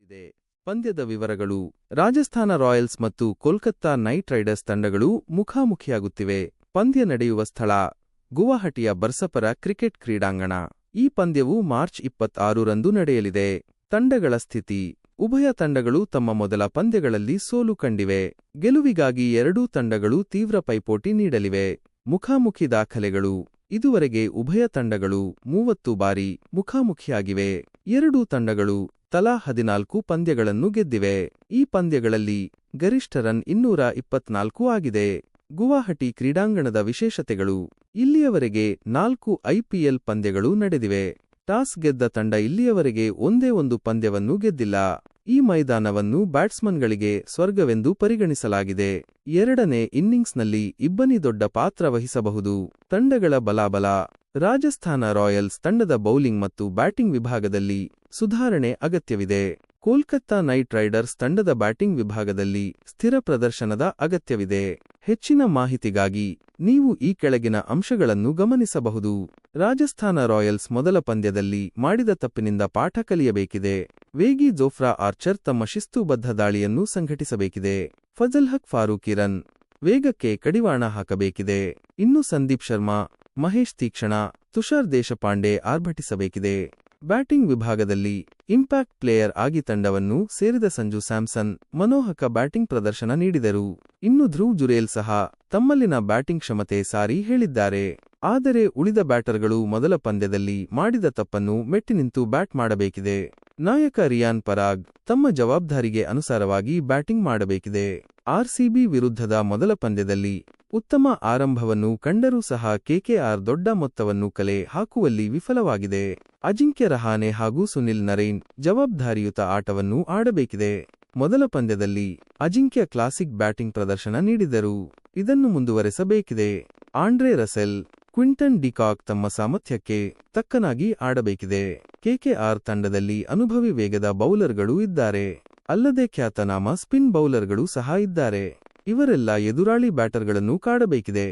ಇದೆ. ಪಂದ್ಯದ ವಿವರಗಳು. ರಾಜಸ್ಥಾನ ರಾಯಲ್ಸ್ ಮತ್ತು ಕೋಲ್ಕತ್ತಾ ನೈಟ್ ರೈಡರ್ಸ್ ತಂಡಗಳು ಮುಖಾಮುಖಿಯಾಗುತ್ತಿವೆ. ಪಂದ್ಯ ನಡೆಯುವ ಸ್ಥಳ ಗುವಾಹಟಿಯ ಬರ್ಸಪರ ಕ್ರಿಕೆಟ್ ಕ್ರೀಡಾಂಗಣ. ಈ ಪಂದ್ಯವು ಮಾರ್ಚ್ 26ರಂದು ನಡೆಯಲಿದೆ. ತಂಡಗಳ ಸ್ಥಿತಿ. ಉಭಯ ತಂಡಗಳು ತಮ್ಮ ಮೊದಲ ಪಂದ್ಯಗಳಲ್ಲಿ ಸೋಲು ಕಂಡಿವೆ. ಗೆಲುವಿಗಾಗಿ ಎರಡೂ ತಂಡಗಳು ತೀವ್ರ ಪೈಪೋಟಿ ನೀಡಲಿವೆ. ಮುಖಾಮುಖಿ ದಾಖಲೆಗಳು. ಇದುವರೆಗೆ ಉಭಯ ತಂಡಗಳು 30 ಬಾರಿ ಮುಖಾಮುಖಿಯಾಗಿವೆ. ಎರಡೂ ತಂಡಗಳು ತಲಾ 14 ಪಂದ್ಯಗಳನ್ನು ಗೆದ್ದಿವೆ. ಈ ಪಂದ್ಯಗಳಲ್ಲಿ ಗರಿಷ್ಠ ರನ್ 224 ಆಗಿದೆ. ಗುವಾಹಟಿ ಕ್ರೀಡಾಂಗಣದ ವಿಶೇಷತೆಗಳು. ಇಲ್ಲಿಯವರೆಗೆ 4 ಐಪಿಎಲ್ ಪಂದ್ಯಗಳು ನಡೆದಿವೆ. ಟಾಸ್ ಗೆದ್ದ ತಂಡ ಇಲ್ಲಿಯವರೆಗೆ ಒಂದೇ ಒಂದು ಪಂದ್ಯವನ್ನು ಗೆದ್ದಿಲ್ಲ. ಈ ಮೈದಾನವನ್ನು ಬ್ಯಾಟ್ಸ್ಮನ್ಗಳಿಗೆ ಸ್ವರ್ಗವೆಂದು ಪರಿಗಣಿಸಲಾಗಿದೆ. ಎರಡನೇ ಇನ್ನಿಂಗ್ಸ್ನಲ್ಲಿ ಇಬ್ಬನಿ ದೊಡ್ಡ ಪಾತ್ರ ವಹಿಸಬಹುದು. ತಂಡಗಳ ಬಲಾಬಲ. ರಾಜಸ್ಥಾನ ರಾಯಲ್ಸ್ ತಂಡದ ಬೌಲಿಂಗ್ ಮತ್ತು ಬ್ಯಾಟಿಂಗ್ ವಿಭಾಗದಲ್ಲಿ ಸುಧಾರಣೆ ಅಗತ್ಯವಿದೆ. ಕೋಲ್ಕತ್ತಾ ನೈಟ್ ರೈಡರ್ಸ್ ತಂಡದ ಬ್ಯಾಟಿಂಗ್ ವಿಭಾಗದಲ್ಲಿ ಸ್ಥಿರ ಪ್ರದರ್ಶನದ ಅಗತ್ಯವಿದೆ. ಹೆಚ್ಚಿನ ಮಾಹಿತಿಗಾಗಿ ನೀವು ಈ ಕೆಳಗಿನ ಅಂಶಗಳನ್ನು ಗಮನಿಸಬಹುದು. ರಾಜಸ್ಥಾನ ರಾಯಲ್ಸ್ ಮೊದಲ ಪಂದ್ಯದಲ್ಲಿ ಮಾಡಿದ ತಪ್ಪಿನಿಂದ ಪಾಠ ಕಲಿಯಬೇಕಿದೆ. ವೇಗಿ ಜೋಫ್ರಾ ಆರ್ಚರ್ ತಮ್ಮ ಶಿಸ್ತುಬದ್ಧ ದಾಳಿಯನ್ನು ಸಂಘಟಿಸಬೇಕಿದೆ. ಫಜಲ್ ಹಕ್ ಫಾರೂಕಿ ರನ್ ವೇಗಕ್ಕೆ ಕಡಿವಾಣ ಹಾಕಬೇಕಿದೆ. ಇನ್ನು ಸಂದೀಪ್ ಶರ್ಮಾ, ಮಹೇಶ್ ತೀಕ್ಷಣ, ತುಷಾರ್ ದೇಶಪಾಂಡೆ ಆರ್ಭಟಿಸಬೇಕಿದೆ. ಬ್ಯಾಟಿಂಗ್ ವಿಭಾಗದಲ್ಲಿ ಇಂಪ್ಯಾಕ್ಟ್ ಪ್ಲೇಯರ್ ಆಗಿ ತಂಡವನ್ನು ಸೇರಿದ ಸಂಜು ಸ್ಯಾಮ್ಸನ್ ಮನೋಹಕ ಬ್ಯಾಟಿಂಗ್ ಪ್ರದರ್ಶನ ನೀಡಿದರು. ಇನ್ನು ಧ್ರುವ್ ಜುರೇಲ್ ಸಹ ತಮ್ಮಲ್ಲಿನ ಬ್ಯಾಟಿಂಗ್ ಕ್ಷಮತೆ ಸಾರಿ ಹೇಳಿದ್ದಾರೆ. ಆದರೆ ಉಳಿದ ಬ್ಯಾಟರ್ಗಳು ಮೊದಲ ಪಂದ್ಯದಲ್ಲಿ ಮಾಡಿದ ತಪ್ಪನ್ನು ಮೆಟ್ಟಿನಿಂತು ಬ್ಯಾಟ್ ಮಾಡಬೇಕಿದೆ. ನಾಯಕ ರಿಯಾನ್ ಪರಾಗ್ ತಮ್ಮ ಜವಾಬ್ದಾರಿಗೆ ಅನುಸಾರವಾಗಿ ಬ್ಯಾಟಿಂಗ್ ಮಾಡಬೇಕಿದೆ. ಆರ್ಸಿಬಿ ವಿರುದ್ಧದ ಮೊದಲ ಪಂದ್ಯದಲ್ಲಿ ಉತ್ತಮ ಆರಂಭವನ್ನು ಕಂಡರೂ ಸಹ ಕೆಕೆಆರ್ ದೊಡ್ಡ ಮೊತ್ತವನ್ನು ಕಲೆ ಹಾಕುವಲ್ಲಿ ವಿಫಲವಾಗಿದೆ. ಅಜಿಂಕ್ಯ ರಹಾನೆ ಹಾಗೂ ಸುನಿಲ್ ನರೈನ್ ಜವಾಬ್ದಾರಿಯುತ ಆಟವನ್ನು ಆಡಬೇಕಿದೆ. ಮೊದಲ ಪಂದ್ಯದಲ್ಲಿ ಅಜಿಂಕ್ಯ ಕ್ಲಾಸಿಕ್ ಬ್ಯಾಟಿಂಗ್ ಪ್ರದರ್ಶನ ನೀಡಿದರು. ಇದನ್ನು ಮುಂದುವರೆಸಬೇಕಿದೆ. ಆಂಡ್ರೆ ರಸೆಲ್, ಕ್ವಿಂಟನ್ ಡಿಕಾಕ್ ತಮ್ಮ ಸಾಮರ್ಥ್ಯಕ್ಕೆ ತಕ್ಕನಾಗಿ ಆಡಬೇಕಿದೆ. ಕೆಕೆಆರ್ ತಂಡದಲ್ಲಿ ಅನುಭವಿ ವೇಗದ ಬೌಲರ್ಗಳು ಇದ್ದಾರೆ. ಅಲ್ಲದೆ ಖ್ಯಾತನಾಮ ಸ್ಪಿನ್ ಬೌಲರ್ಗಳು ಸಹ ಇದ್ದಾರೆ. ಇವರೆಲ್ಲ ಎದುರಾಳಿ ಬ್ಯಾಟರ್ಗಳನ್ನು ಕಾಡಬೇಕಿದೆ.